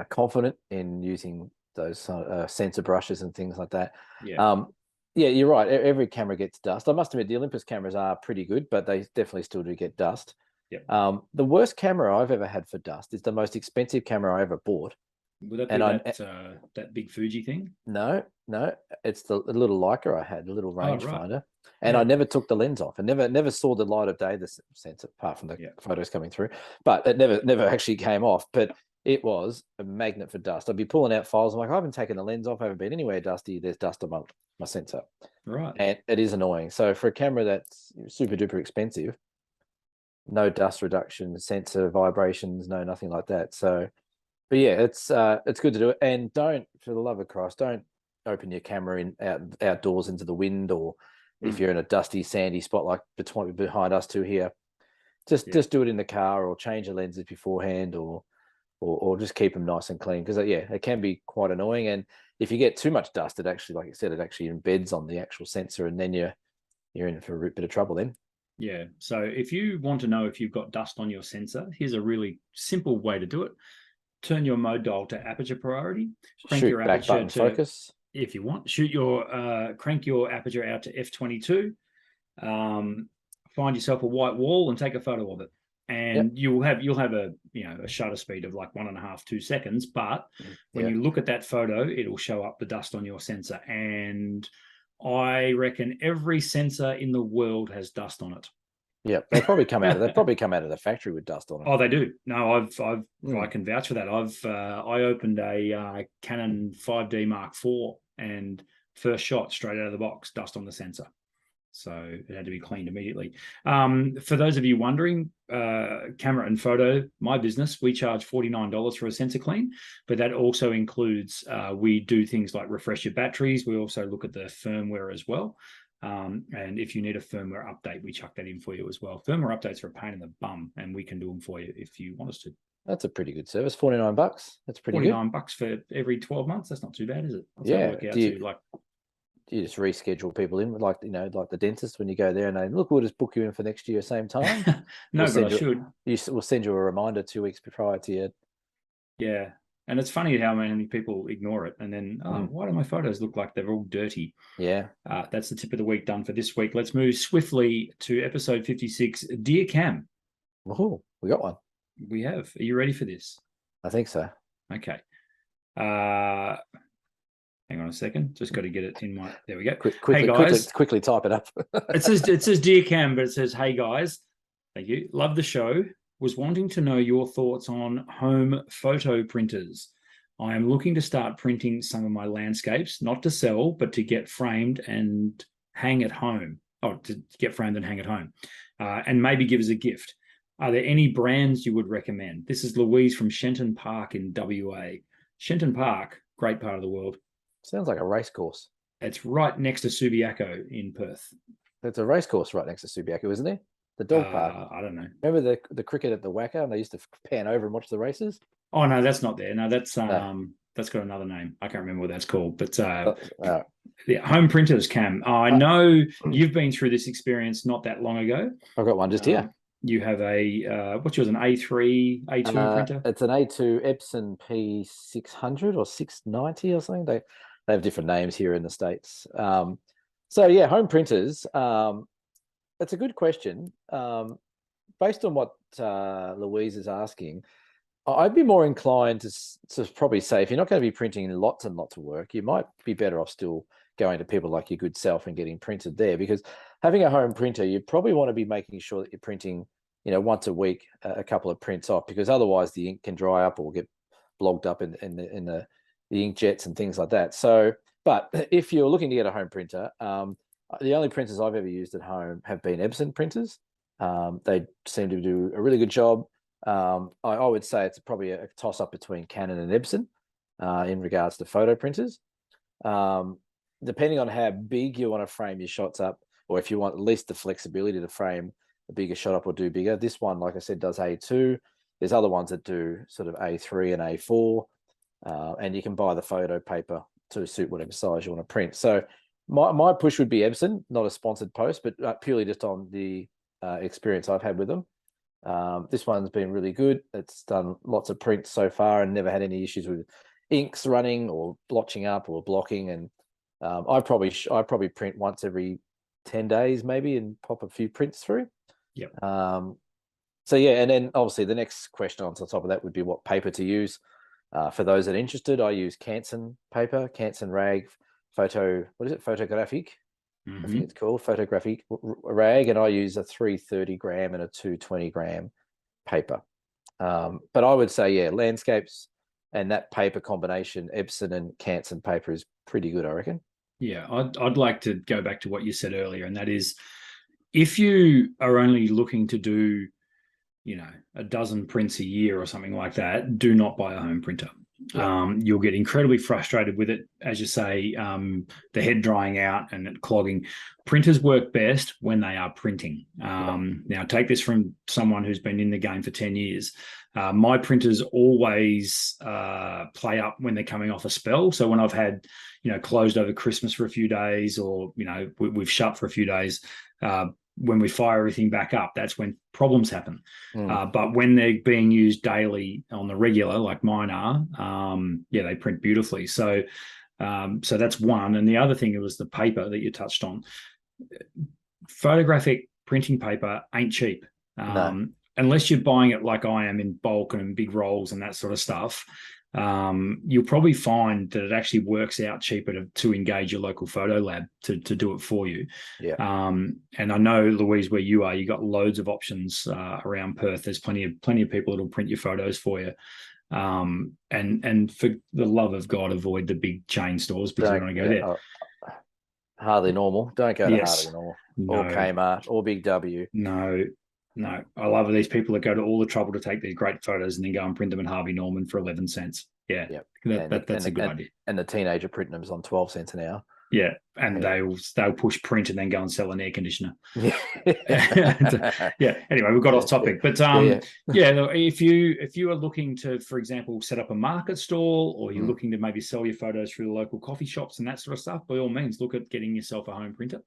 S2: confident in using those sensor brushes and things like that. Yeah, you're right. Every camera gets dust. I must admit, the Olympus cameras are pretty good, but they definitely still do get dust. The worst camera I've ever had for dust is the most expensive camera I ever bought.
S1: Would that be that big Fuji thing?
S2: No, it's the little Leica I had, a little rangefinder, and I never took the lens off, and never saw the light of day, the sensor, apart from the photos coming through. But it never actually came off. But it was a magnet for dust. I'd be pulling out files. I'm like, I haven't taken the lens off. I haven't been anywhere dusty. There's dust among my sensor.
S1: Right.
S2: And it is annoying. So for a camera that's super duper expensive, no dust reduction, sensor vibrations, no nothing like that. So, but yeah, it's good to do it. And don't, for the love of Christ, don't open your camera outdoors into the wind, or if you're in a dusty, sandy spot like behind us two here, just do it in the car, or change the lenses beforehand, or or just keep them nice and clean, because it can be quite annoying. And if you get too much dust, it actually, like I said, it actually embeds on the actual sensor, and then you're in for a bit of trouble then.
S1: Yeah. So if you want to know if you've got dust on your sensor, here's a really simple way to do it. Turn your mode dial to aperture priority. Crank
S2: Shoot
S1: your
S2: back
S1: aperture
S2: button
S1: to
S2: focus.
S1: If you want. Crank your aperture out to f22. Find yourself a white wall and take a photo of it. And you'll have a shutter speed of like 1.5, 2 seconds. But when you look at that photo, it'll show up the dust on your sensor. And I reckon every sensor in the world has dust on it.
S2: Yeah, they probably come out of the factory with dust on it.
S1: Oh, they do. No, I can vouch for that. I opened a Canon 5D Mark IV, and first shot straight out of the box, dust on the sensor. So it had to be cleaned immediately. For those of you wondering, camera and photo, my business, we charge $49 for a sensor clean, but that also includes, we do things like refresh your batteries. We also look at the firmware as well. And if you need a firmware update, we chuck that in for you as well. Firmware updates are a pain in the bum, and we can do them for you if you want us to.
S2: That's a pretty good service. $49. That's pretty good.
S1: $49 for every 12 months. That's not too bad, is it?
S2: Do you just reschedule people in, like the dentist, when you go there and they look, we'll just book you in for next year, same time?
S1: No, but I should.
S2: We'll send you a reminder 2 weeks prior to your.
S1: Yeah. And it's funny how many people ignore it. And then, why do my photos look like they're all dirty?
S2: Yeah.
S1: That's the tip of the week done for this week. Let's move swiftly to episode 56. Dear Cam.
S2: Oh, we got one.
S1: We have. Are you ready for this?
S2: I think so.
S1: Okay. Hang on a second. Just got to get it in my. There we go.
S2: Quickly type it up.
S1: It says Dear Cam, but it says, hey guys, thank you. Love the show. Was wanting to know your thoughts on home photo printers. I am looking to start printing some of my landscapes, not to sell, but to get framed and hang at home. To get framed and hang at home, and maybe give as a gift. Are there any brands you would recommend? This is Louise from Shenton Park in WA. Shenton Park, great part of the world.
S2: Sounds like a race course.
S1: It's right next to Subiaco in Perth.
S2: There's a race course right next to Subiaco, isn't there? The dog park.
S1: I don't know.
S2: Remember the cricket at the Wacker, and they used to pan over and watch the races?
S1: Oh no, that's not there. No, that's got another name. I can't remember what that's called. But yeah, home printers, Cam. I know you've been through this experience not that long ago.
S2: I've got one just here.
S1: You have what's yours, an A3, A2 printer?
S2: It's an A2 Epson P600 or 690 or something. They have different names here in the States. So yeah, home printers. That's a good question. Based on what Louise is asking, I'd be more inclined to probably say, if you're not going to be printing lots and lots of work, you might be better off still going to people like your good self and getting printed there, because having a home printer, you probably want to be making sure that you're printing, once a week, a couple of prints off, because otherwise the ink can dry up or get blogged up in the ink jets and things like that. So, but if you're looking to get a home printer, the only printers I've ever used at home have been Epson printers. They seem to do a really good job. I would say it's probably a toss-up between Canon and Epson in regards to photo printers. Depending on how big you want to frame your shots up, or if you want at least the flexibility to frame a bigger shot up or do bigger. This one, like I said, does A2. There's other ones that do sort of A3 and A4, and you can buy the photo paper to suit whatever size you want to print. So my push would be Epson, not a sponsored post, but purely just on the experience I've had with them. This one's been really good. It's done lots of prints so far and never had any issues with inks running or blotching up or blocking. And I probably print once every 10 days maybe and pop a few prints through.
S1: Yep.
S2: So yeah, and then obviously the next question on top of that would be what paper to use. For those that are interested, I use Canson paper, Canson rag, photographic. I think it's called photographic rag, and I use a 330 gram and a 220 gram paper. But I would say, yeah, landscapes and that paper combination, Epson and Canson paper, is pretty good, I reckon.
S1: Yeah, I'd like to go back to what you said earlier, and that is, if you are only looking to do, a dozen prints a year or something like that, do not buy a home printer. You'll get incredibly frustrated with it, as you say, the head drying out and it clogging. Printers work best when they are printing. Now, take this from someone who's been in the game for 10 years. My printers always play up when they're coming off a spell. So when I've had, closed over Christmas for a few days, or, we've shut for a few days, when we fire everything back up, that's when problems happen. But when they're being used daily on the regular, like mine are, they print beautifully. So that's one. And the other thing was the paper that you touched on. Photographic printing paper ain't cheap.
S2: No.
S1: Unless you're buying it like I am in bulk and in big rolls and that sort of stuff. You'll probably find that it actually works out cheaper to engage your local photo lab to do it for you.
S2: Yeah.
S1: And I know, Louise, where you are, you got loads of options around Perth. There's plenty of people that'll print your photos for you. And for the love of God, avoid the big chain stores because you don't want to go there.
S2: Harvey Normal. Don't go to Harvey Normal or Kmart or Big W.
S1: No. I love these people that go to all the trouble to take these great photos and then go and print them in Harvey Norman for 11 cents. Yeah, that's a good idea.
S2: And the teenager printing them is on 12 cents an hour.
S1: Yeah, and they'll push print and then go and sell an air conditioner.
S2: Yeah.
S1: Anyway, we've got off topic, but if you are looking to, for example, set up a market stall, or you're looking to maybe sell your photos through the local coffee shops and that sort of stuff, by all means, look at getting yourself a home printer.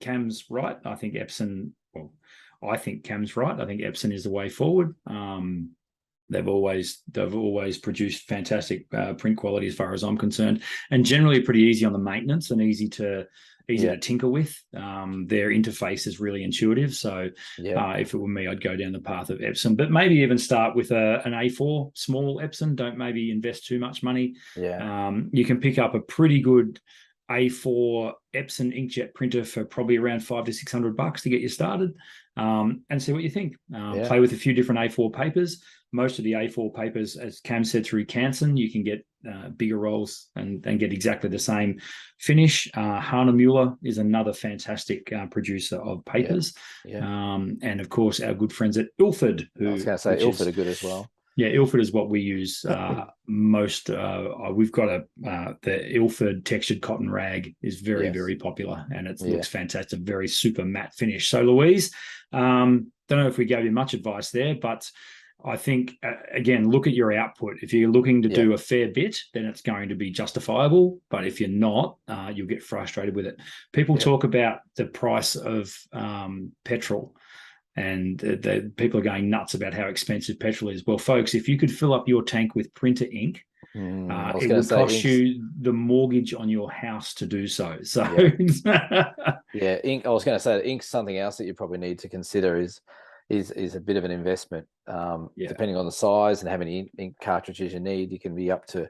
S1: Cam's right. I think Epson. Well, I think Cam's right. I think Epson is the way forward. They've always produced fantastic print quality as far as I'm concerned, and generally pretty easy on the maintenance and easy to tinker with. Their interface is really intuitive. So if it were me, I'd go down the path of Epson, but maybe even start with an A4 small Epson. Don't maybe invest too much money. You can pick up a pretty good A4 Epson inkjet printer for probably around $500 to $600 to get you started, and see what you think. Play with a few different A4 papers. Most of the A4 papers, as Cam said, through Canson, you can get bigger rolls and get exactly the same finish. Hahnemuller is another fantastic producer of papers. And of course, our good friends at Ilford.
S2: I was going to say Ilford are good as well.
S1: Yeah, Ilford is what we use most. We've got the Ilford textured cotton rag is very, very popular, and it looks fantastic, very super matte finish. So, Louise, don't know if we gave you much advice there, but I think, again, look at your output. If you're looking to do a fair bit, then it's going to be justifiable. But if you're not, you'll get frustrated with it. People talk about the price of petrol. And the people are going nuts about how expensive petrol is. Well, folks, if you could fill up your tank with printer ink, it would cost you the mortgage on your house to do so. So,
S2: ink. I was going to say that ink's something else that you probably need to consider is a bit of an investment. Depending on the size and how many ink cartridges you need, you can be up to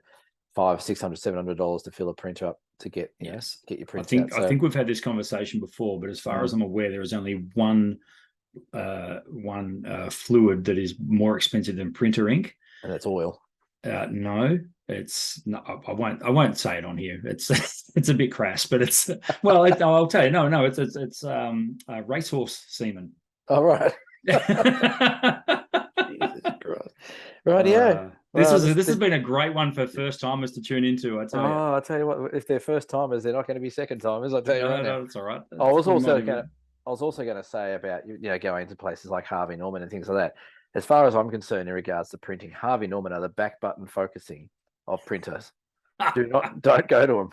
S2: $500, $600, $700 to fill a printer up to get your print.
S1: I think we've had this conversation before, but as far as I'm aware, there is only one fluid that is more expensive than printer ink,
S2: and that's oil.
S1: No, it's not. I won't say it on here. It's a bit crass, but it's I'll tell you. No, it's racehorse semen.
S2: Oh, right. Jesus Christ. Rightio.
S1: This has been a great one for first timers to tune into. I
S2: tell you what, if they're first timers, they're not going to be second timers. I tell you right now.
S1: That's all right.
S2: I was also going to say about going to places like Harvey Norman and things like that. As far as I'm concerned, in regards to printing, Harvey Norman are the back button focusing of printers. Don't go to them.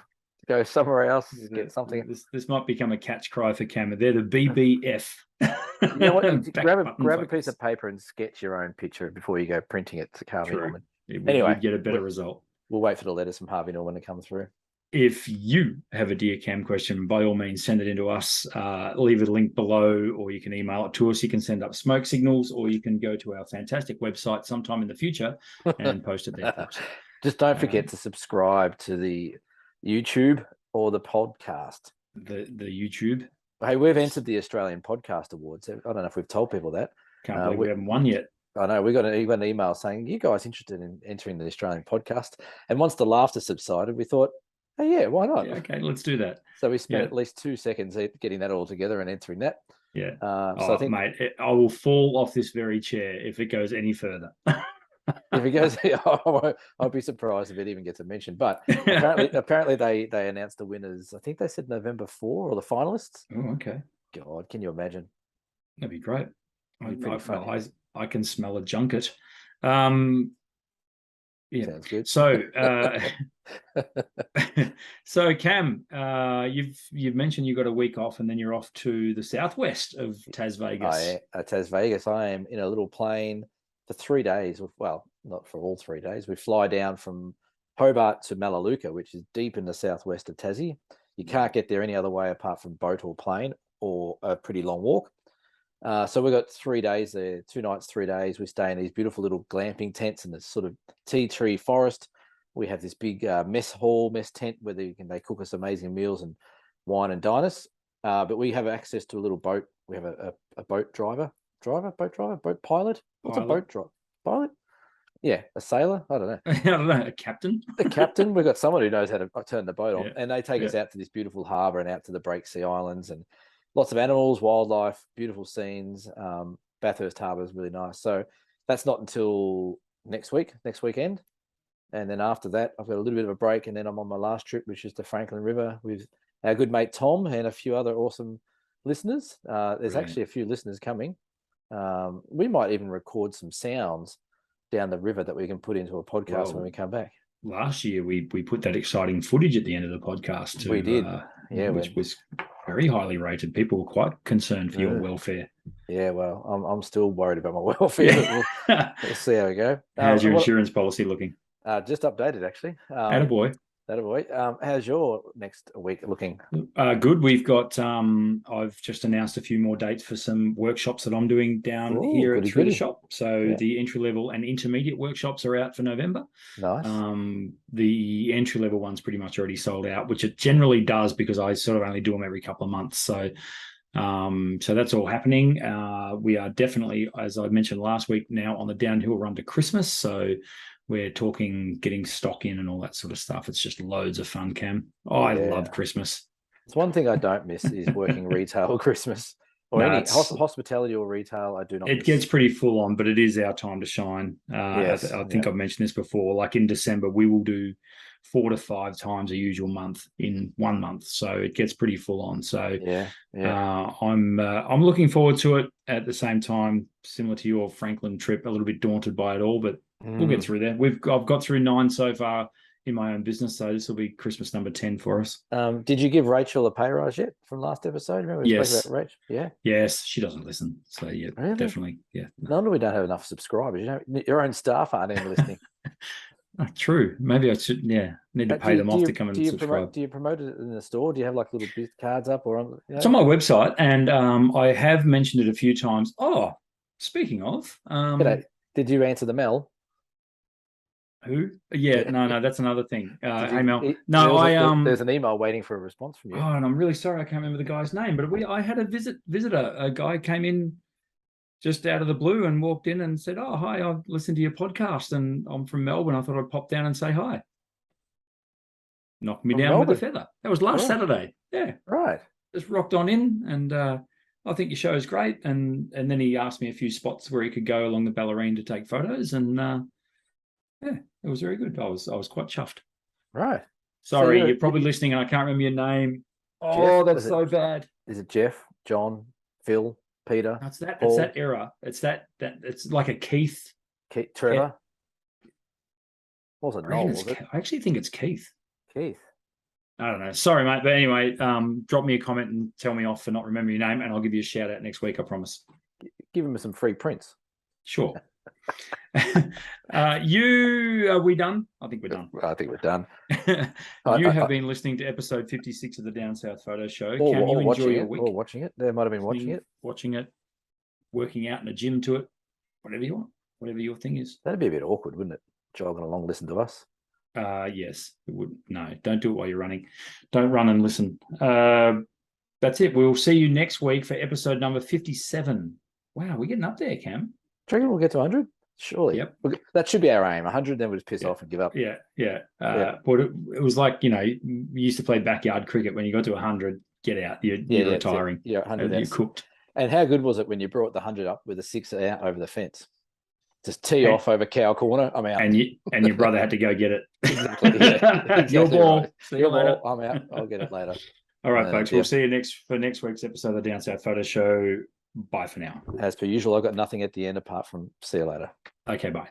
S2: Go somewhere else. Get something.
S1: This might become a catch cry for Cameron. They're the BBF.
S2: You know what? grab a piece of paper and sketch your own picture before you go printing it to Harvey Norman.
S1: Anyway, you'd get a better result.
S2: We'll wait for the letters from Harvey Norman to come through.
S1: If you have a Dear Cam question, by all means, send it into us. Leave a link below, or you can email it to us. You can send up smoke signals, or you can go to our fantastic website sometime in the future and post it there.
S2: Just don't forget to subscribe to the YouTube or the podcast.
S1: The YouTube.
S2: Hey, we've entered the Australian Podcast Awards. I don't know if we've told people that.
S1: Can't believe we haven't won yet.
S2: I know. We got an email saying, you guys interested in entering the Australian podcast? And once the laughter subsided, we thought, oh, yeah, why not?
S1: Yeah, okay, let's do that.
S2: So we spent at least 2 seconds getting that all together and entering that.
S1: Yeah.
S2: So I think,
S1: mate, I will fall off this very chair if it goes any further.
S2: If he goes, I'll be surprised if it even gets a mention. But apparently they announced the winners. I think they said November 4 or the finalists.
S1: Oh, okay.
S2: God, can you imagine?
S1: That'd be great.
S2: That'd be pretty funny.
S1: I can smell a junket. Yeah.
S2: Sounds good.
S1: So, so Cam, you've mentioned you got a week off, and then you're off to the southwest of Tas Vegas.
S2: Tas Vegas. I am in a little plane for 3 days. Well, not for all 3 days. We fly down from Hobart to Melaleuca, which is deep in the southwest of Tassie. You can't get there any other way apart from boat or plane or a pretty long walk. So we've got 3 days there, 2 nights, 3 days. We stay in these beautiful little glamping tents in this sort of tea tree forest. We have this big mess tent where they cook us amazing meals and wine and dine us. But we have access to a little boat. We have a boat boat pilot. What's a boat driver? Pilot? Yeah, a sailor. I don't know.
S1: I don't know. A captain.
S2: A captain. We've got someone who knows how to turn the boat on, and they take us out to this beautiful harbour and out to the Breaksea Islands and lots of animals, wildlife, beautiful scenes. Bathurst Harbour is really nice. So that's not until next weekend. And then after that, I've got a little bit of a break, and then I'm on my last trip, which is the Franklin River with our good mate Tom and a few other awesome listeners. There's actually a few listeners coming. We might even record some sounds down the river that we can put into a podcast when we come back.
S1: Last year, we put that exciting footage at the end of the podcast too.
S2: We did,
S1: which was very highly rated. People were quite concerned for your welfare.
S2: Yeah, well, I'm still worried about my welfare. We'll see how we go.
S1: How's your insurance policy looking?
S2: Just updated, actually.
S1: Attaboy.
S2: How's your next week looking?
S1: Good. We've got. I've just announced a few more dates for some workshops that I'm doing down here at the shop. So the entry level and intermediate workshops are out for November.
S2: Nice.
S1: The entry level one's pretty much already sold out, which it generally does because I sort of only do them every couple of months. So that's all happening. We are definitely, as I mentioned last week, now on the downhill run to Christmas. So we're talking getting stock in and all that sort of stuff. It's just loads of fun, Cam. I love Christmas.
S2: It's one thing I don't miss is working retail Christmas or any hospitality or retail. I do not.
S1: It gets pretty full on, but it is our time to shine. I think I've mentioned this before. Like in December, we will do 4 to 5 times a usual month in 1 month, so it gets pretty full on. So I'm looking forward to it. At the same time, similar to your Franklin trip, a little bit daunted by it all, but we'll get through there. I've got through 9 so far in my own business, so this will be Christmas number 10 for us.
S2: Did you give Rachel a pay rise yet from last episode? Remember we spoke about Rachel? Yeah.
S1: Yes, she doesn't listen. So really?
S2: Definitely.
S1: Yeah.
S2: No wonder we don't have enough subscribers. You know, your own staff aren't even listening.
S1: True. Maybe I should. Need to pay them off to come and subscribe.
S2: Do you promote it in the store? Do you have like little cards up or on?
S1: It's on my website, and I have mentioned it a few times. Oh, speaking of,
S2: did you answer the Mel?
S1: Who? Yeah, no, that's another thing. Hey Mel,
S2: there's an email waiting for a response from you.
S1: Oh, and I'm really sorry I can't remember the guy's name, but I had a visitor. A guy came in just out of the blue and walked in and said, "Oh, hi, I've listened to your podcast and I'm from Melbourne. I thought I'd pop down and say hi." Knocked me down with a feather. That was last Saturday. Yeah,
S2: right. Just
S1: rocked on in, and I think your show is great. And then he asked me a few spots where he could go along the Ballerine to take photos, and it was very good. I was quite chuffed.
S2: Right.
S1: Sorry, you're probably listening and I can't remember your name. Oh, that's so bad.
S2: Is it Jeff, John, Phil, Peter?
S1: It's that era. It's that it's like a Keith.
S2: Trevor. Wasn't Noel, was it?
S1: I actually think it's Keith.
S2: Keith.
S1: I don't know. Sorry, mate. But anyway, drop me a comment and tell me off for not remembering your name, and I'll give you a shout out next week, I promise.
S2: Give him some free prints.
S1: Sure. Are we done? I think we're done.
S2: I think we're done.
S1: You have been listening to episode 56 of the Down South Photo Show. Can you enjoy your week?
S2: Or watching it. They might have been
S1: watching it, working out in a gym to it, whatever you want, whatever your thing is.
S2: That'd be a bit awkward, wouldn't it? Jogging along, listen to us.
S1: Yes, it would. No, don't do it while you're running. Don't run and listen. That's it. We'll see you next week for episode number 57. Wow, we're getting up there, Cam.
S2: Do you reckon we'll get to 100? Surely.
S1: Yep.
S2: That should be our aim. 100, then we'll just piss off and give up.
S1: Yeah. But it was like, you used to play backyard cricket. When you got to 100, get out. You're retiring.
S2: Yeah, 100.
S1: You're cooked.
S2: And how good was it when you brought the 100 up with a 6 out over the fence? Just tee off over cow corner. I'm out.
S1: And your brother had to go get it.
S2: Exactly. Yeah, exactly
S1: Your ball.
S2: right.
S1: See you later.
S2: I'm out. I'll get it later.
S1: All right, folks. We'll see you for next week's episode of the Down South Photo Show. Bye for now.
S2: As per usual, I've got nothing at the end apart from see you later.
S1: Okay, bye.